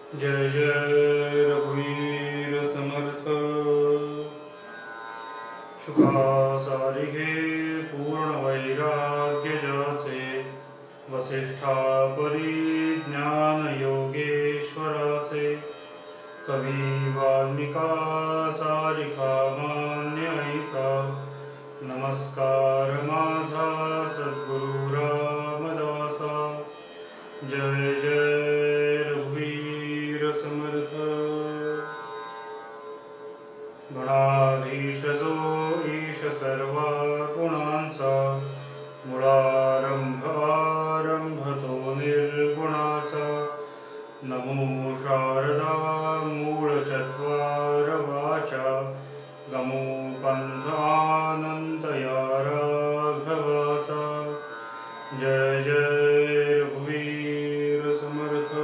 जय जय रघुवीर समर्थ। शुका सारिगे पूर्ण वैराग्य जाचे, वसिष्ठा परिज्ञान योगेश्वराचे। कवी वाल्मिका सारिखा मान्य ऐसा, नमस्कार माझा सद्गुरु रामदासा। जय जय रघुवीर समर्थ। गुणाधीश जो ईश सर्वा गुणांचा, मुळारंभ आरंभ तो निर्गुणाचा। नमो शारदा मूळ चत्वार वाचा, गमो पंथ आनंद या राघवाचा। जय जय रघुवीर समर्थ।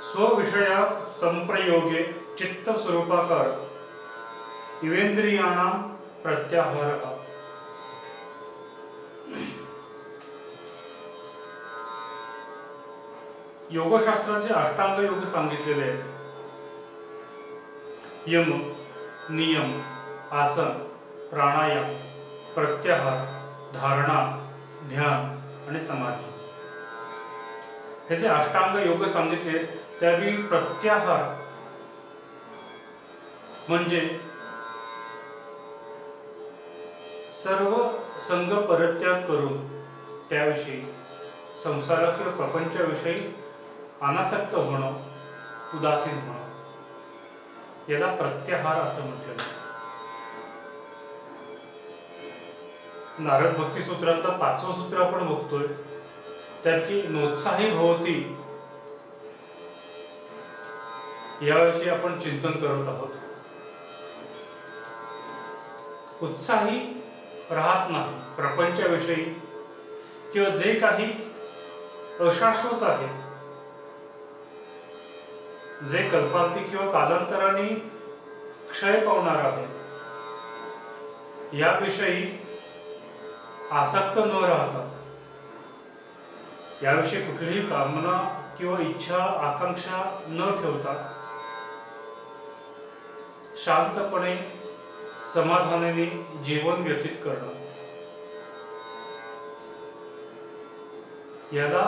स्वविषया संप्रयोगे चित्त स्वरूपाकार इवेंद्रियाणां प्रत्याहारः। योगशास्त्राचे अष्टांग योग सांगितलेले आहेत. यम, नियम, आसन, प्राणायाम, प्रत्याहार, धारणा, ध्यान आणि समाधी हे जे अष्टांग योग सांगितले त्यावेळी प्रत्याहार म्हणजे सर्व संग परित्याग करून त्याविषयी संसार किंवा प्रपंचाविषयी अनासक्त होणं, उदासीन होणं, याला प्रत्याहार असं म्हटलं. नारद भक्ती सूत्रातलं 5वं सूत्र आपण बघतोय, त्यापैकी नोत्साही भवती याविषयी आपण चिंतन करत आहोत. उत्साही राहत नाही प्रपंचाविषयी किंवा जे काही अशाश्वत आहे, जे कल्पांती किंवा कालांतराने क्षय पावणार आहे, याविषयी आसक्त न राहता, याविषयी कुठलीही कामना किंवा इच्छा आकांक्षा न ठेवता शांतपणे समाधानाने जीवन व्यतीत करणं, याला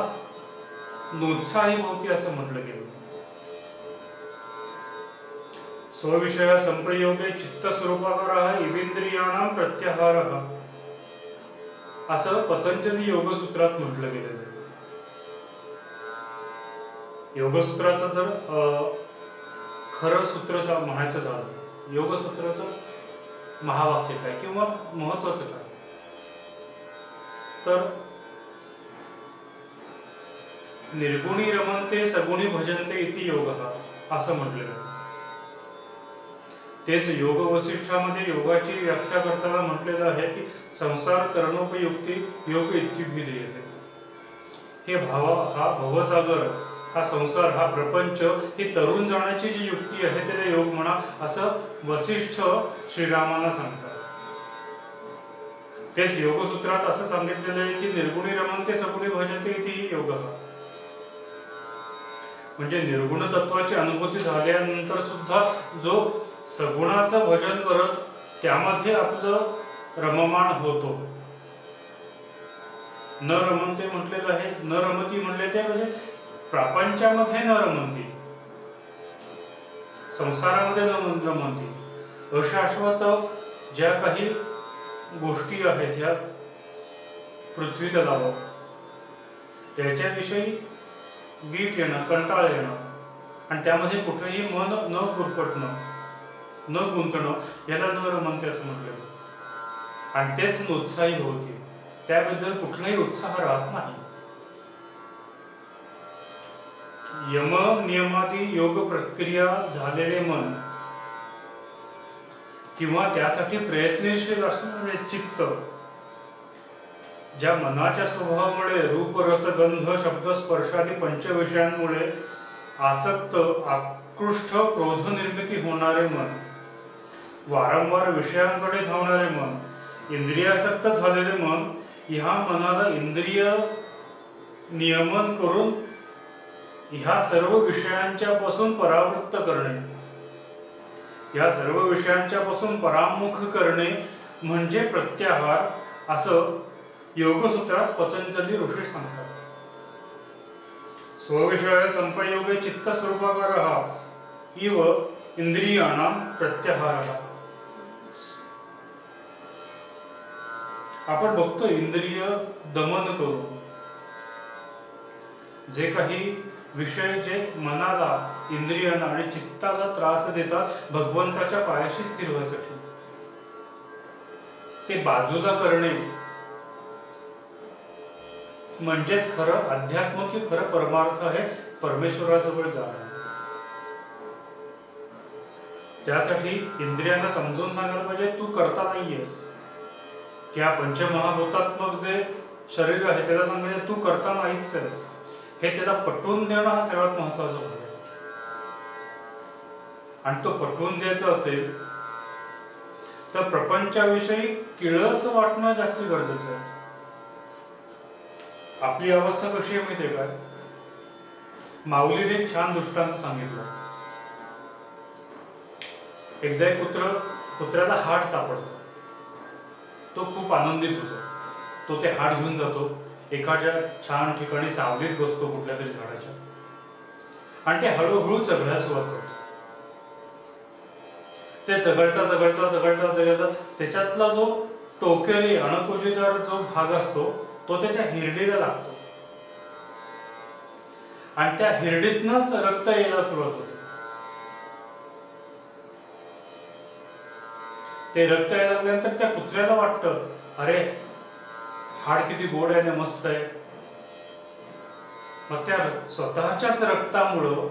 नोत्साही भवती असं म्हटलं गेलं. स्वविषया संप्रयोगे चित्त स्वरूपाकारः इवेंद्रियाणां प्रत्याहारः असं पतंजली योगसूत्रात म्हटलं गेलेलं आहे. योगसूत्राचं जर खरं सूत्र म्हणायचं झालं, योगसूत्राचं महावाक्य काय किंवा महत्वाचं काय, तर निर्गुणी रमन्ते सगुणी भजन्ते इति योगः असं म्हटलेलं आहे. तेच योग वसिष्ठामध्ये योगाची व्याख्या करताना म्हटलेलं आहे की संसार तरणोपयुक्ती योग इत्युभिधीयते. हे हा भवसागर, हा संसार, हा प्रपंच, ही तरुण जाण्याची जी युक्ती आहे त्याला योग म्हणा असं वसिष्ठ श्रीरामांना सांगतात. तेच योगसूत्रात असं सांगितलेलं आहे की निर्गुणी रमन्ते सगुणी भजन्ते इति योगः. म्हणजे निर्गुण तत्वाची अनुभूती झाल्यानंतर सुद्धा जो सगुणाचं भजन करत त्यामध्ये आपलं रममाण होतो. न रमन्ते म्हटलेलं आहे, न रमती म्हणले ते म्हणजे प्रपंचामध्ये न रमंती, संसारामध्ये न रमंती. अशाश्वत ज्या काही गोष्टी आहेत ह्या पृथ्वी तलावर, त्याच्याविषयी वीट येणं, कंटाळ येणं आणि त्यामध्ये कुठेही मन न गुरफटणं, न गुंतणं, याला न रमंते असं म्हटलं. आणि तेच नोत्साही होती, त्याबद्दल कुठलाही उत्साह राहत नाही. यम नियमादी योग प्रक्रिया झालेले मन किंवा त्यासाठी प्रयत्नशील असणारे चित्त, ज्या मनाच्या स्वभावामुळे रूप रस गंध शब्द स्पर्शादी पंचविषयांमुळे आसक्त आकृष्ट क्रोध निर्मिती होणारे मन, वारंवार विषयांकडे धावणारे मन, इंद्रियासक्त झालेले मन ह्या मनाला इंद्रिय नियमन करून ह्या सर्व विषयांच्या पासून परावृत्त करणे, या सर्व विषयांच्या पासून परामुख करणे म्हणजे प्रत्याहार, असं योगसूत्रात पतंजली ऋषी सांगतात. स्वविषय संपयोगे चित्त स्वरूपाकारः इव इंद्रियाणां प्रत्याहारः. आपण बघतो इंद्रिय दमन करून जे काही विषय जे मनाला, इंद्रियांना आणि चित्ताला त्रास देतात भगवंताच्या पायाशी स्थिर व्हायसाठी, ते बाजूला करणे म्हणजेच खरं अध्यात्म की खरं परमार्थ आहे, परमेश्वराजवळ जाणं. त्यासाठी इंद्रियांना समजून सांगायला पाहिजे तू करता नाहीयेस. की हा पंचमहाभूतात्मक जे शरीर आहे त्याला सांगायचं तू करता नाहीच आहेस, हे त्याला पटवून देणं हा सर्वात महत्वाचा आहे. आणि तो पटवून द्यायचा असेल तर प्रपंचाविषयी किळस वाटणं जास्त गरजेचं आहे. आपली अवस्था कशी आहे माहिती आहे का? माऊलीने एक छान दृष्टांत सांगितलं. एकदा एक कुत्र्याला हाड सापडतं. तो खूप आनंदित होतो. तो ते हाड घेऊन जातो, एखाद्या छान ठिकाणी सावलीत बसतो कुठल्या तरी झाडाच्या, आणि ते हळूहळू चघळायला सुरुवात करतो. ते चघळता चघळता चघळता चघळता त्याच्यातला जो टोकेरी अणकुचीदार जो भाग असतो तो त्याच्या हिरडीला लागतो, आणि त्या हिरडीतनच रक्त यायला सुरुवात होते. ते रक्त यायला लागल्यानंतर त्या कुत्र्याला वाटतं, अरे हाड किती गोड आहे, मस्त आहे. मग त्या स्वतःच्याच रक्तामुळं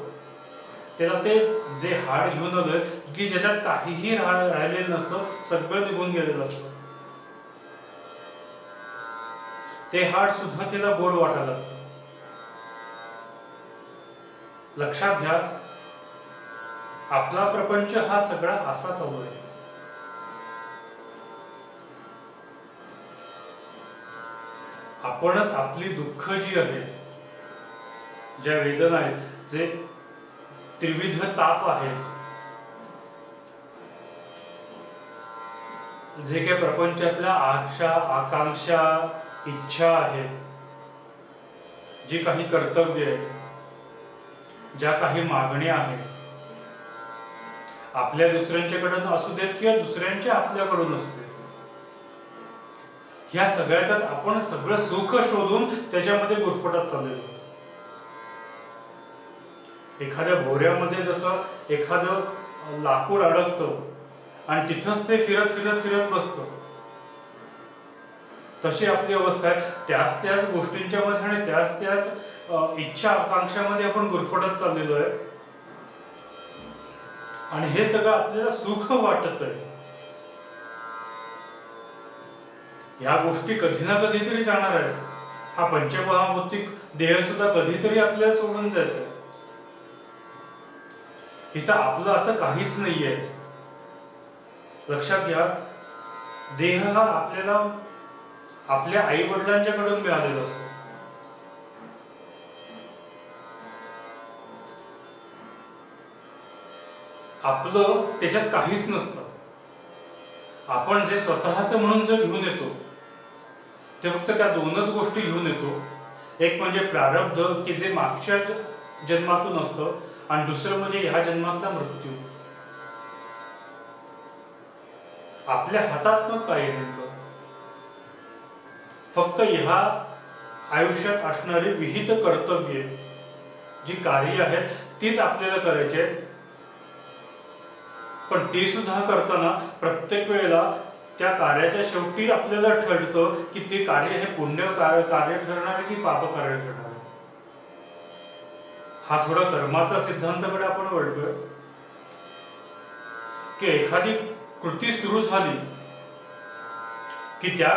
त्याला ते जे हाड घेऊन आलोय की ज्याच्यात काहीही राहिलेलं नसतं, सगळं निघून गेलेलं असतं, ते हाड सुद्धा त्याला गोड वाटायला लागतं. लक्षात घ्या, आपला प्रपंच हा सगळा असा चालू आहे. आपणच आपली दुःख जी आहेत, ज्या वेदना आहेत, जे त्रिविध ताप आहेत, जे काही प्रपंचातल्या आशा, आकांक्षा, इच्छा आहेत, जी काही कर्तव्य आहेत, ज्या काही मागण्या आहेत, आपल्या दुसऱ्यांच्याकडून असू देत किंवा दुसऱ्यांच्या आपल्याकडून असू देत, ह्या सगळ्यातच आपण सगळं सुख शोधून त्याच्यामध्ये गुरफटत चाललेलो. एखाद्या भोऱ्यामध्ये जसं एखादं लाकूड अडकतं आणि तिथंच ते फिरत फिरत फिरत बसतं, तशी आपली अवस्था आहे. त्याच त्याच गोष्टींच्या मध्ये आणि त्याच त्याच इच्छा आकांक्षामध्ये आपण गुरफटत चाललेलो आहे, आणि हे सगळं आपल्याला सुख वाटत आहे. ह्या गोष्टी कधी ना कधीतरी जाणार आहेत. हा पंचमहाभौतिक देह सुद्धा कधीतरी आपल्याला सोडून जायचं आहे. इथं आपलं असं काहीच नाहीये. लक्षात घ्या, देह हा आपल्याला आपल्या आई वडिलांच्याकडून मिळालेला असतो. आपलं त्याच्यात काहीच नसतं. आपण जे स्वतःच म्हणून जे घेऊन येतो ते फक्त त्या दोनच गोष्टी घेऊन येतो. एक म्हणजे प्रारब्ध की जे मागच्या जन्मातून असतं, आणि दुसरं म्हणजे ह्या जन्मातला मृत्यू. आपल्या हातात मग काय नेमकं? फक्त ह्या आयुष्यात असणारी विहित कर्तव्ये, जी कार्य आहेत तीच आपल्याला करायची आहेत. पण ती सुद्धा करताना प्रत्येक वेळेला त्या कार्याच्या शेवटी आपल्याला ठरतं की ते कार्य हे पुण्य कार्य ठरणार आहे की पाप कार्य ठरणार आहे. हा थोडा कर्माचा सिद्धांताकडे आपण वळतोय की एखादी कृती सुरू झाली की त्या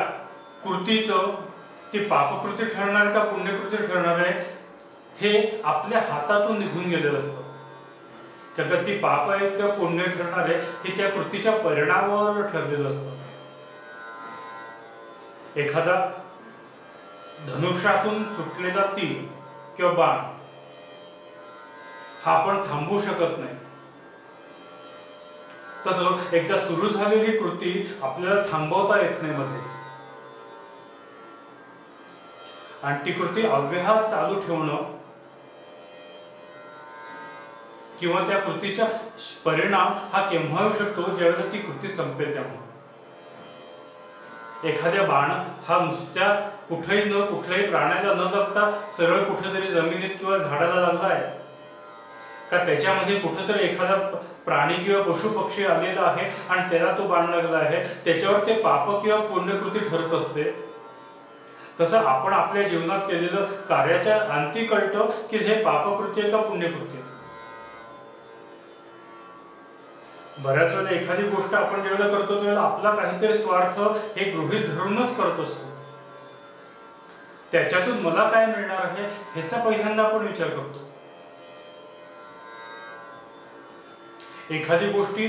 कृतीचं ती पापकृती ठरणार का पुण्यकृती ठरणार आहे हे आपल्या हातातून निघून गेलेलं असतं. कारण ती पाप आहे का पुण्य ठरणार आहे हे त्या कृतीच्या परिणामावर ठरलेलं असतं. एखादा धनुष्यातून सुटलेला तीर किंवा बाण हा आपण थांबवू शकत नाही. तसं एकदा सुरू झालेली कृती आपल्याला थांबवता येत नाही मध्येच, आणि ती कृती अव्याहत चालू ठेवणं किंवा त्या कृतीचा परिणाम हा केव्हा होऊ शकतो, ज्यावेळेला ती कृती संपेल तेव्हा. एखाद्या बाण हा नुसत्या कुठल्याही प्राण्याला न लागता सरळ कुठेतरी जमिनीत किंवा झाडाला लागलाय का, त्याच्यामध्ये कुठेतरी एखादा प्राणी किंवा पशु पक्षी आलेला आहे आणि त्याला तो बाण लागला आहे, त्याच्यावर ते पाप किंवा पुण्यकृती ठरत असते. तसं आपण आपल्या जीवनात केलेलं कार्याच्या अंती कळतं की हे पापकृती आहे का पुण्यकृती. बऱ्याच वेळेला एखादी गोष्ट आपण ज्यावेळेला करतो त्यावेळेला आपला काहीतरी स्वार्थ हे गृहीत धरूनच करत असतो. त्याच्यातून मला काय मिळणार आहे ह्याचा पहिल्यांदा आपण विचार करतो. एखादी गोष्टी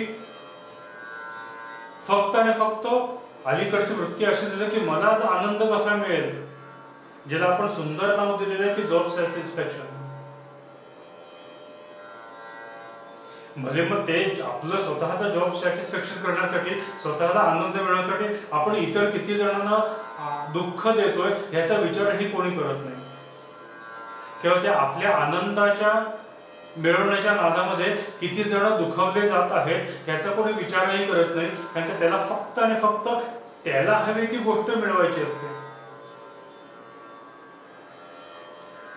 फक्त आणि फक्त अलीकडची वृत्ती अशी दिली की मला आनंद कसा मिळेल, ज्याला आपण सुंदर नाव दिलेलं आहे की जॉब सॅटिस्फॅक्शन. भले मग ते आपलं स्वतःचा जॉब सॅटिस्फॅक्शन करण्यासाठी, स्वतःला आनंद मिळवण्यासाठी आपण इतर किती जणांना दुःख देतोय ह्याचा विचारही कोणी करत नाही, किंवा त्या आपल्या आनंदाच्या मिळवण्याच्या नादामध्ये किती जण दुखावले जात आहेत याचा कोणी विचारही करत नाही. कारण की त्याला फक्त आणि फक्त त्याला हवी ती गोष्ट मिळवायची असते,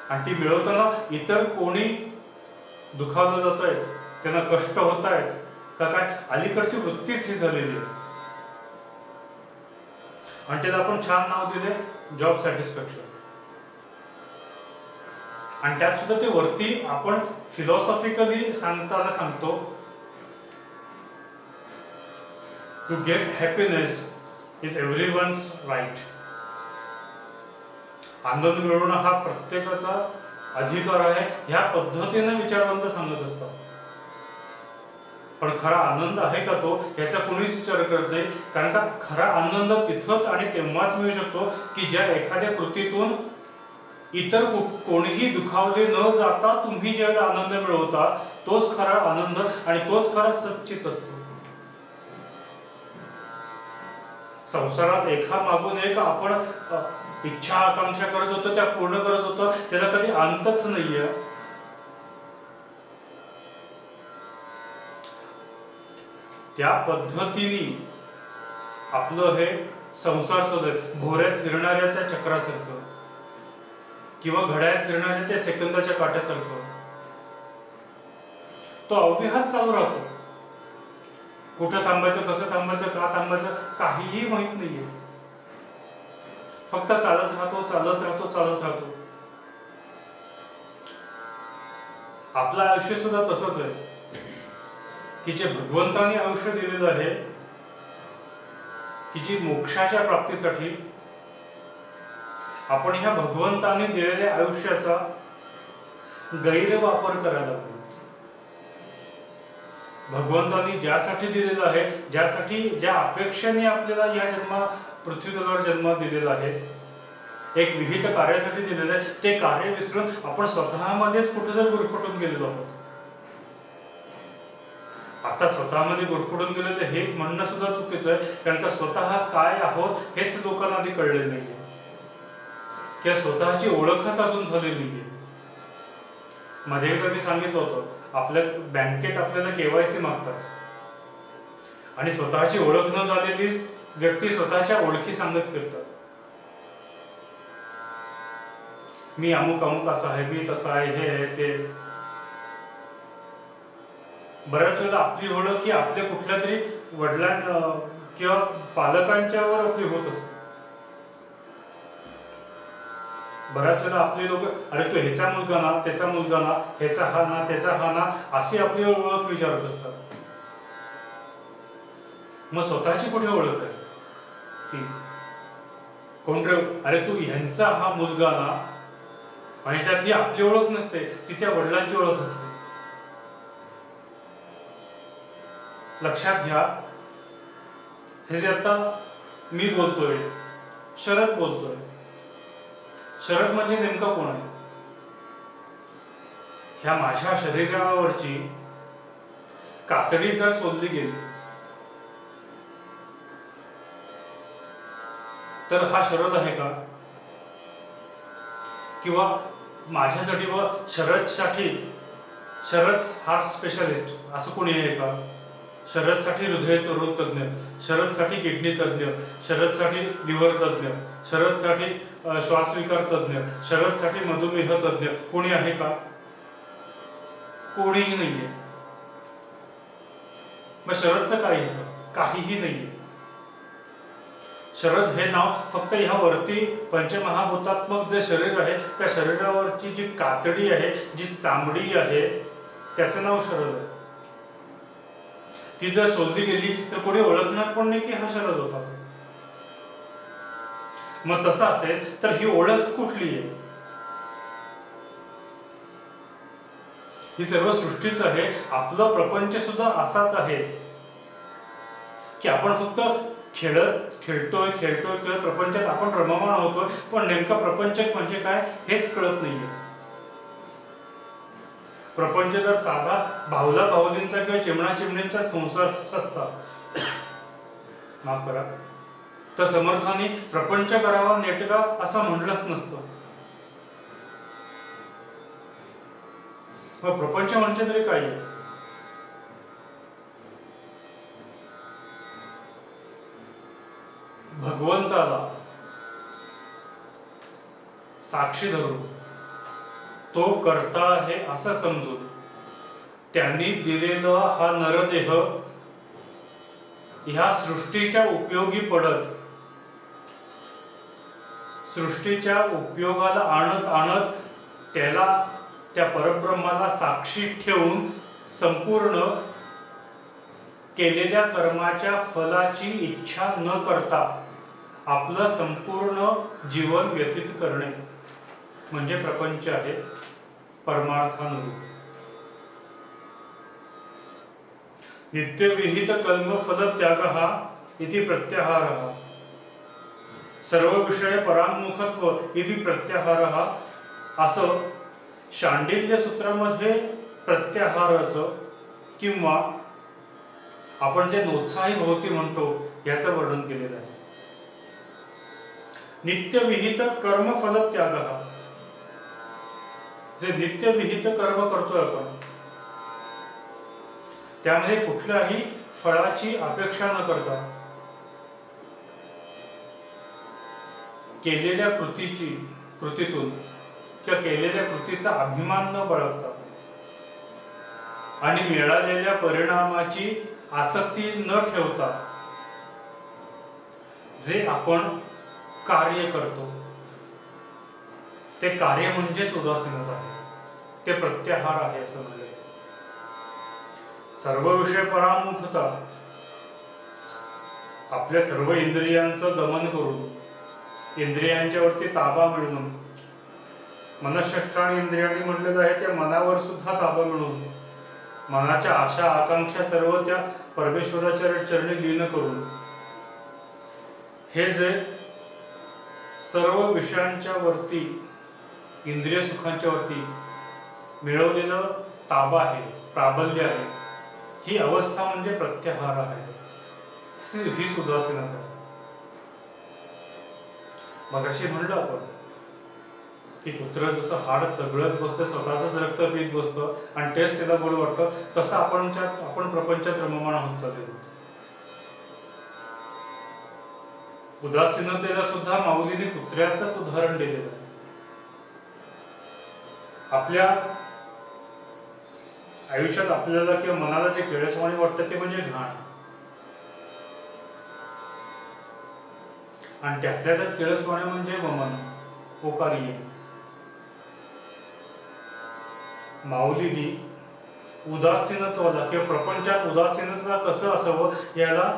आणि ती मिळवताना इतर कोणी दुखावलं जात आहे, त्यांना कष्ट होत आहेत का काय, अलीकडची वृत्तीच ही झालेली आहे. आणि त्याला आपण छान नाव दिले जॉब सॅटिस्फॅक्शन. आणि त्यात सुद्धा ते वरती आपण फिलॉसॉफिकली सांगतो to get happiness is everyone's right. आनंद मिळवणं हा प्रत्येकाचा अधिकार आहे, ह्या पद्धतीने विचारवंत सांगत असतात. पण खरा आनंद आहे का तो याचा कोणीच विचार करत नाही. कारण का खरा आनंद तिथंच आणि तेव्हाच मिळू शकतो की ज्या एखाद्या कृतीतून इतर कोणीही दुखावले न जाता तुम्ही ज्यावेळेला आनंद मिळवता तोच खरा आनंद आणि तोच खरा सच्चित असतो. संसारात एका मागून एक आपण इच्छा आकांक्षा करत होतो, त्या पूर्ण करत होतो, त्याला कधी अंतच नाहीये. त्या पद्धतीने आपलं हे संसार चालू आहे. भोऱ्यात फिरणाऱ्या त्या चक्रासारखं किंवा घड्याळात फिरणाऱ्या त्या सेकंदाच्या काट्यासारखं तो अव्याहत चालू राहतो. कुठं थांबायचं, कसं थांबायचं, का थांबायचं काहीही माहित नाहीये. फक्त चालत राहतो. आपलं आयुष्य सुद्धा तसंच आहे की जे भगवंताने आयुष्य दिलेलं आहे की जी मोक्षाच्या प्राप्तीसाठी आपण ह्या भगवंताने दिलेल्या आयुष्याचा गैरवापर करायला लागलो. भगवंतानी ज्यासाठी दिलेलं आहे, ज्या अपेक्षेने आपल्याला या पृथ्वी तलावर जन्म दिलेला आहे, एक विहित कार्यासाठी दिलेलं आहे, ते कार्य विसरून आपण स्वतःमध्येच कुठे जर गुरफटून गेलेलो आहोत. आता स्वतःमध्ये गुरफटून गेलेलं हे म्हणणं सुद्धा चुकीचं आहे. कारण का स्वतः काय आहोत हेच लोकांना आधी कळलेलं नाहीये, किंवा स्वतःची ओळखच अजून झालेली नाहीये. मध्ये एकदा मी सांगितलं होतं, आपल्या बँकेत आपल्याला KYC मागतात आणि स्वतःची ओळख न झालेली व्यक्ती स्वतःच्या ओळखी सांगत फिरतात. मी अमुक असा आहे, मी तसा आहे, हे आहे ते. बऱ्याच वेळेला आपली ओळख ही आपल्या कुठल्या तरी वडिलांना किंवा पालकांच्यावर आपली होत असते. बऱ्याच वेळेला आपले लोक, अरे तो ह्याचा मुलगा ना, त्याचा मुलगा ना, ह्याचा हा ना, त्याचा हा ना, अशी आपली ओळख विचारत असतात. मग स्वतःची कुठे ओळख आहे ती? कोण रे, अरे तू ह्यांचा हा मुलगा ना, आणि त्यात ही आपली ओळख नसते, ती त्या वडिलांची ओळख असते. लक्षात घ्या, हे जे आता मी बोलतोय, शरद बोलतोय, शरद म्हणजे नेमका कोण आहे? ह्या माझ्या शरीरावरची कातडी जर सोडली गेली तर हा शरद आहे का? किंवा माझ्यासाठी व शरदसाठी शरद हार्ट स्पेशालिस्ट असं कोणी आहे का? शरदसाठी हृदय रोग तज्ञ, शरदसाठी किडनी तज्ञ, शरदसाठी लिव्हर तज्ञ, शरदसाठी श्वासविकार तज्ञ, शरदसाठी मधुमेह तज्ञ कोणी आहे का? कोणीही नाहीये. मग शरदचं काय इथं? काहीही नाहीये. शरद हे नाव फक्त ह्या वरती पंचमहाभूतात्मक जे शरीर आहे त्या शरीरावरची जी कातडी आहे, जी चामडी आहे, त्याचं नाव शरद आहे. ती जर शोधली गेली तर कोणी ओळखणार पण नाही की हा शरद होता. मग तसं असेल तर ही ओळख कुठली आहे? ही सर्व सृष्टीच आहे. आपलं प्रपंच सुद्धा असाच आहे की आपण फक्त खेळतोय प्रपंचात आपण रममाण होतोय, पण नेमका प्रपंच म्हणजे काय हेच कळत नाहीये. प्रपंच जर साधा भावला भावलींचा किंवा चिमणा चिमणींचा संसार असता, माफ करा, तर समर्थांनी प्रपंच करावा नेटका असं म्हटलंच नसतं. मग प्रपंच म्हणजे तरी काय आहे? भगवंताला साक्षी धरून तो करता आहे असं समजून त्यांनी दिलेला हा नरदेह ह्या सृष्टीच्या उपयोगी पडत, सृष्टीच्या उपयोगाला आणत त्याला, त्या परब्रह्माला साक्षी ठेवून संपूर्ण केलेल्या कर्माच्या फलाची इच्छा न करता आपलं संपूर्ण जीवन व्यतीत करणे म्हणजे प्रपंच आहे परमार्थानुरूप. नित्यविहित कर्म फल त्याग हा इति प्रत्याहार, सर्व विषय परांमुखत्व इति प्रत्याहार, असं शांडिल्य सूत्रामध्ये प्रत्याहाराचं किंवा आपण जे नोत्साही भोवती म्हणतो याचं वर्णन केलेलं आहे. नित्यविहित कर्म फल त्याग, जे नित्यविहित कर्म करतोय आपण त्यामध्ये कुठल्याही फळाची अपेक्षा न करता केलेल्या कृतीतून किंवा केलेल्या कृतीचा अभिमान न बाळगता आणि मिळालेल्या परिणामाची आसक्ती न ठेवता जे आपण कार्य करतो ते कार्य म्हणजेच उदासीनता आहे, ते प्रत्याहार आहे असं म्हणलं. सर्व विषय परांमुखता, आपल्या सर्व इंद्रियांचं दमन करून, इंद्रियांच्या वरती ताबा मिळवून, मनःषष्ठाणी इंद्रियांनी म्हटलेलं आहे त्या मनावर सुद्धा ताबा मिळवून, मनाच्या आशा आकांक्षा सर्व त्या परमेश्वराच्या चरणी लीन करून, हे जे सर्व विषयांच्या वरती, इंद्रिय सुखांच्या वरती मिळवलेलं ताबा आहे, प्राबल्य आहे, ही अवस्था म्हणजे प्रत्याहार आहे, ही उदासीनता आहे. मगाशी म्हणलं आपण की कुत्र जसं हाड चगळत बसतं, स्वतःच रक्त पीत बसतं आणि तेच त्याला गोड वाटतं, तसं आपण प्रपंचात रममाण होत चाललेलो. उदासीनतेला सुद्धा माऊलीने कुत्र्याचंच उदाहरण दिलेलं आहे. आपल्या आयुष्यात आपल्याला किंवा मनाला जे किळसवाणी वाटतं ते म्हणजे घाण, आणि त्यातल्या त्यात किळसवाणी म्हणजे ममन, पोकारिये. माऊलीनी उदासीनत्वाला किंवा प्रपंचात उदासीनता कसं असावं याला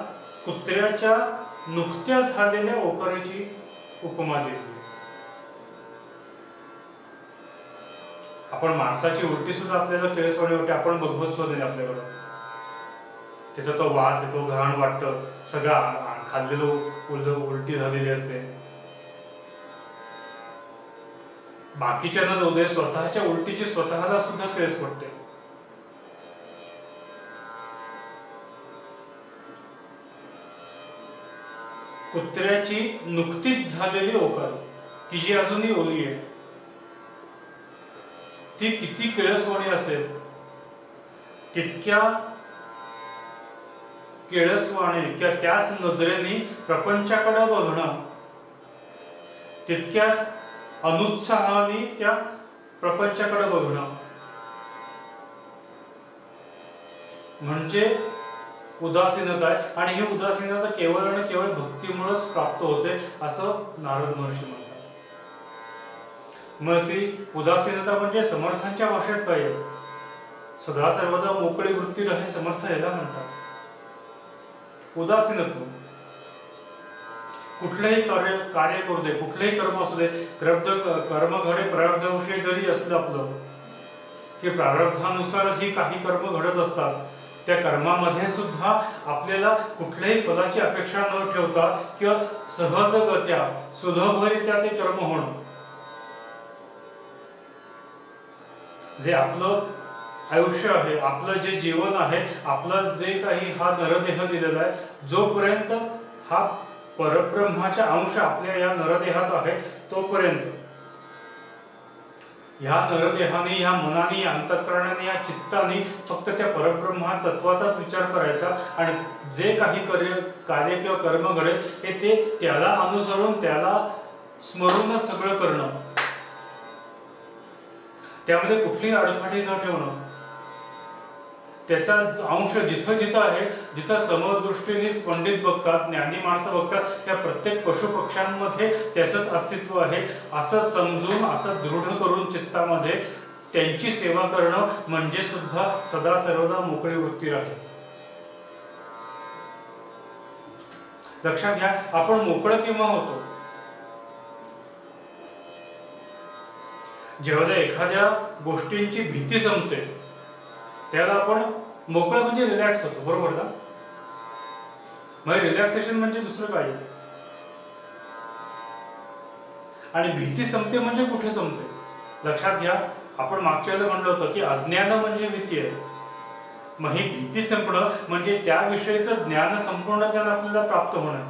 कुत्र्याच्या नुकत्या झालेल्या ओकारीची उपमा दिली. आपण माणसाची उलटी सुद्धा आपल्याला किळसवाणी वाटते, आपण बघवत सुद्धा नाही आपल्याकडं, त्याचा तो वास येतो, घाण वाटतं, सगळं खाल्लेलं उलटी झालेली असते. बाकीच्या न जाऊ दे, स्वतःच्या उलटीची स्वतःला सुद्धा क्लेश वाटते. कुत्र्याची नुकतीच झालेली ओकार की जी अजूनही ओली आहे, ती किती किळसवाणी असेल, तितक्या किळसवाणी किंवा त्याच नजरेने प्रपंचाकडे बघणं, तितक्याच अनुत्साहाने त्या प्रपंचाकडे बघणं म्हणजे उदासीनता आहे. आणि ही उदासीनता केवळ आणि केवळ भक्तीमुळेच प्राप्त होते असं नारद महर्षी म्हणतात. महर्षी उदासीनता म्हणजे समर्थांच्या भाषेत काय आहे, सदा सर्वदा मोकळी वृत्ती राहे समर्थ याला म्हणतात. उदासीनत्व कुठलेही कार्य करू दे, कुठलेही कर्म असू दे, कर्म घडे प्रारब्धाविषयी जरी असलं आपलं की प्रारब्धानुसार ही काही कर्म घडत असतात, त्या कर्मामध्ये सुद्धा आपल्याला कुठल्याही फलाची अपेक्षा न ठेवता किंवा सहजगत्या सुलभरित्या ते कर्म होणं, जे आपलं आयुष्य आहे, आपलं जे जीवन आहे, आपलं जे काही हा नरदेह दिलेला आहे, जोपर्यंत हा परब्रह्माचा अंश आपल्या या नरदेहात आहे तोपर्यंत ह्या नरदेहाने, ह्या मनाने, या अंतःकरणाने, या चित्ताने फक्त त्या परब्रह्मा तत्वाचाच विचार करायचा आणि जे काही कार्य किंवा कर्म घडेल हे ते त्याला अनुसरून, त्याला स्मरूनच सगळं करणं, त्यामध्ये कुठलीही अडखळी न ठेवणं, त्याचा अंश जिथं जिथं आहे, जिथं समदृष्टीने पंडित बघतात, ज्ञानी माणसं बघतात, त्या प्रत्येक पशु पक्ष्यांमध्ये त्याचंच अस्तित्व आहे असं समजून, असं दृढ करून चित्तामध्ये त्यांची सेवा करणं म्हणजे सुद्धा सदा सर्वदा मोकळी वृत्ती राहते. लक्षात घ्या, आपण मोकळं केव्हा होतो, जेव्हा एखाद्या गोष्टींची भीती संपते त्याला आपण मोकळं म्हणजे रिलॅक्स होतो, बरोबर ना. मग रिलॅक्सेशन म्हणजे दुसरं काय, आणि भीती संपते म्हणजे कुठे संपते लक्षात घ्या. आपण मागच्या वेळेला म्हणलं होतं की अज्ञान म्हणजे भीती आहे. मग ही भीती संपणं म्हणजे त्याविषयीचं ज्ञान संपूर्ण ज्ञान आपल्याला प्राप्त होणं.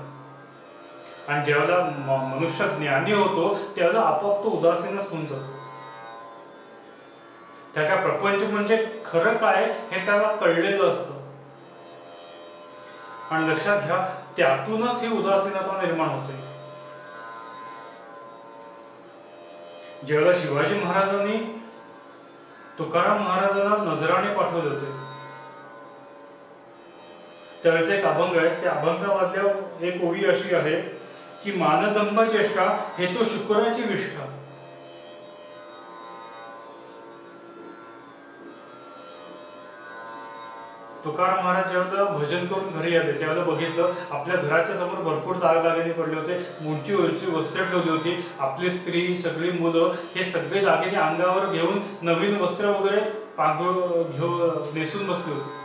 आणि ज्यावेळेला मनुष्य ज्ञानी होतो त्यावेळेला आपोआप तो उदासीनच होऊन जातो. त्याच्या प्रपंच म्हणजे खरं काय हे त्याला कळलेलं असतं. आणि लक्षात घ्या, त्यातूनच ही उदासीनता निर्माण होते. ज्यावेळेला शिवाजी महाराजांनी तुकाराम महाराजांना नजराणे पाठवले होते त्यावेळेचा एक अभंग आहे, त्या अभंगामधल्या एक ओवी अशी आहे की मानदंभ चेष्टा हे तो शुक्राची विष्ठा. तुकाराम महाराज जेव्हा भजन करून घरी आले त्यावेळेला बघितलं आपल्या घराच्या समोर भरपूर दागदागिने पडले होते, उंची उंची वस्त्र ठेवली होती, आपली स्त्री, सगळी मुलं हे सगळे दागिने अंगावर घेऊन नवीन वस्त्र वगैरे घेऊन नेसून बसले होते.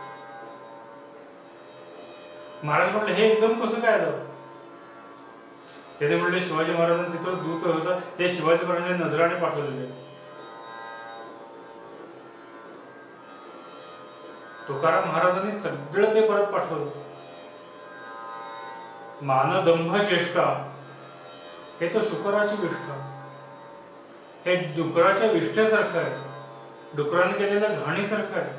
महाराज म्हटले हे एकदम कसं काय आलं. त्याने म्हणले शिवाजी महाराजांना तिथं दूत होतं, ते शिवाजी महाराजांनी नजराने पाठवलेले. तुकाराम महाराजांनी सगळं ते परत पाठवलं. मानदंभ चेष्टा हे तो शुक्राची विष्ठा, हे डुकराच्या विष्ठेसारखं आहे, डुकराने केलेल्या घाणीसारखं आहे.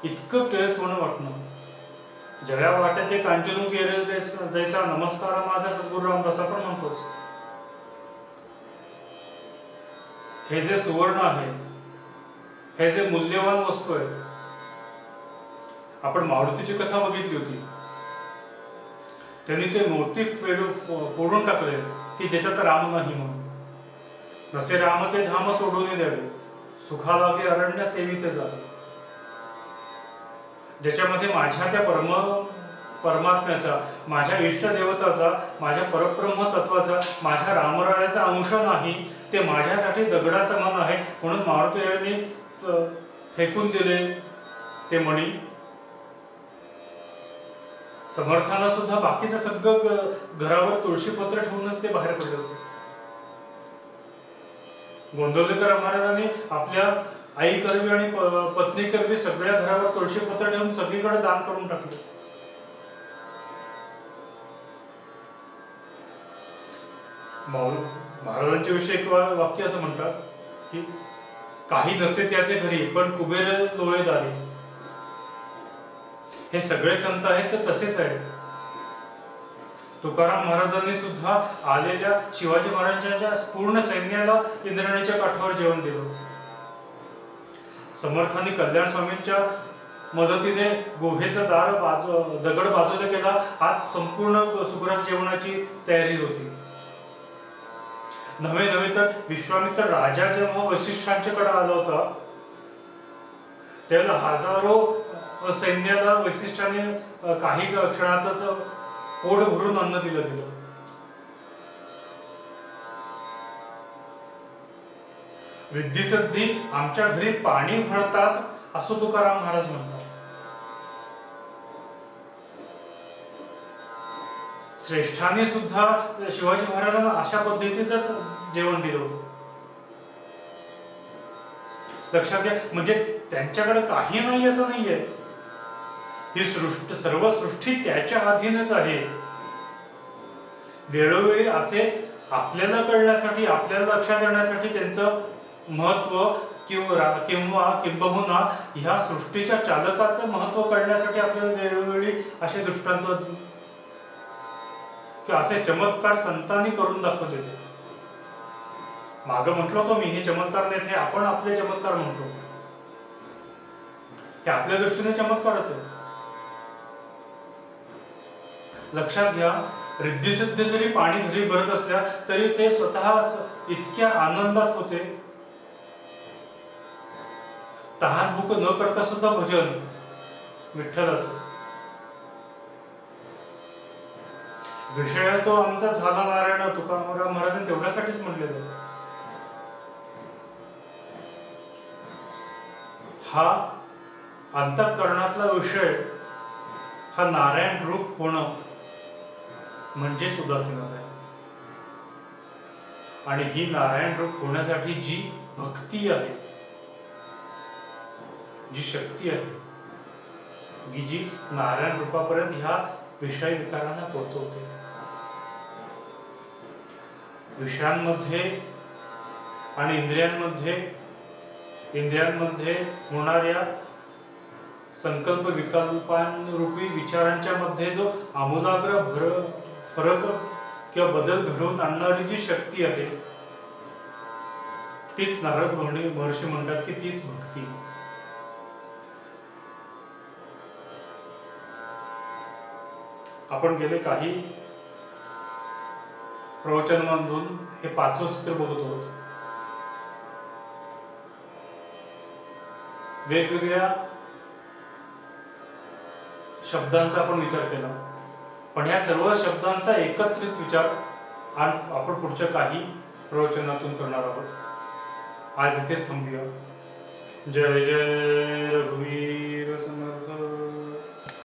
इतकं केळसवाणं वाटणं. जया वाटे ते कांचनू केले जैसा नमस्कार माझा सद्गुरू रामदास आपण म्हणतोच. हे जे सुवर्ण आहे, हे जे मूल्यवान वस्तू आहेत. आपण मारुतीची कथा बघितली होती, त्यांनी ते मोती फोडून टाकले की ज्याच्यात राम नाही म्हणून. नसे राम ते धाम सोडून द्यावे, सुखा लागे अरण्य सेविते जावे. ज्याच्यामध्ये माझ्या त्या परमात्म्याचा, माझ्या इष्ट देवताचा, माझ्या परब्रह्म तत्वाचा, माझ्या रामरायाचा अंश नाही, ते माझ्यासाठी दगडा समान आहे. म्हणून मारुती फेकून दिले ते मणी. समर्थांना सुद्धा बाकीचं सगळं घरावर तुळशीपत्र ठेवूनच ते बाहेर पडले होते. गोंदवलेकर महाराजांनी आपल्या आई करवी आणि पत्नी करवी सगळ्या घरावर तुळशी पत्र ठेवून सगळीकडे दान करून टाकले. महाराजांच्या विषयी एक वाक्य असं म्हणतात की काही नसे त्याचे घरी पण कुबेर लोळे दारी. हे सगळे संत आहेत तर तसेच आहेत. तुकाराम महाराजांनी सुद्धा आलेल्या शिवाजी महाराजांच्या पूर्ण सैन्याला इंद्रायणीच्या काठावर जेवण दिलं. समर्थांनी कल्याण स्वामींच्या मदतीने गुहेचा दगड बाजूला केला. आज संपूर्ण सुग्रास जेवणाची तयारी होती. नव्हे तर विश्वामित्र राजा जेव्हा वसिष्ठांच्याकडे आला होता त्यावेळेला हजारो सैन्याला वसिष्ठाने काही क्षणातच पोट भरून अन्न दिलं गेलं. रिद्धी आमच्या घरी पाणी भरतात असं तुकाराम महाराज म्हणतात. श्रेष्ठांनी सुद्धा शिवाजी महाराजांना अशा पद्धतीचंच जेवण दिलं होतं. लक्षात घ्या, म्हणजे त्यांच्याकडे काही नाही असं नाहीये. ही सर्व सृष्टी त्याच्या अधीनच आहे. वेळोवेळी असे आपल्याला कळण्यासाठी, आपल्याला लक्षात येण्यासाठी त्यांचं महत्व किंबहुना ह्या सृष्टीच्या चालकाचं महत्व कळण्यासाठी आपल्याला वेळोवेळी असे दृष्टांत किंवा असे चमत्कार संतांनी करून दाखवले. मागं म्हटलं होतं मी, हे चमत्कार नाहीत, हे आपण आपले चमत्कार म्हणतो. हे आपल्या दृष्टीने चमत्कारच आहे. लक्षात घ्या, रिद्धी जरी पाणी घरी भरत असल्या तरी ते स्वतः इतक्या आनंदात होते. तहान भूक न करता सुद्धा भजन विठ्ठलाचं. विषय तो आमचा झाला नारायण, तुकाराम महाराजांनी तेवढ्यासाठीच म्हणलेलं. हा अंतःकरणातला विषय, हा नारायण रूप होणं म्हणजे उदासीनता आहे. आणि ही नारायण रूप होण्यासाठी जी भक्ती आहे, जी शक्ती आहे, जी नारायण रूपापर्यंत ह्या विषय विकारांना पोहोचवते. विषयांमध्ये आणि इंद्रियांमध्ये होणाऱ्या संकल्प विकल्पांरूपी विचारांच्या मध्ये जो आमूलाग्र फरक किंवा बदल घडवून आणणारी जी शक्ती आहे, तीच नारद महर्षी म्हणतात की तीच भक्ती. आपण गेले काही प्रवचनांमधून हे 5वं सूत्र बघत आहोत. वेगवेगळ्या शब्दांचा आपण विचार केला, पण या सर्व शब्दांचा एकत्रित विचार आपण पुढच्या काही प्रवचनातून करणार आहोत. आज इथेच थांबूया. जय जय रघुवीर समर्थ.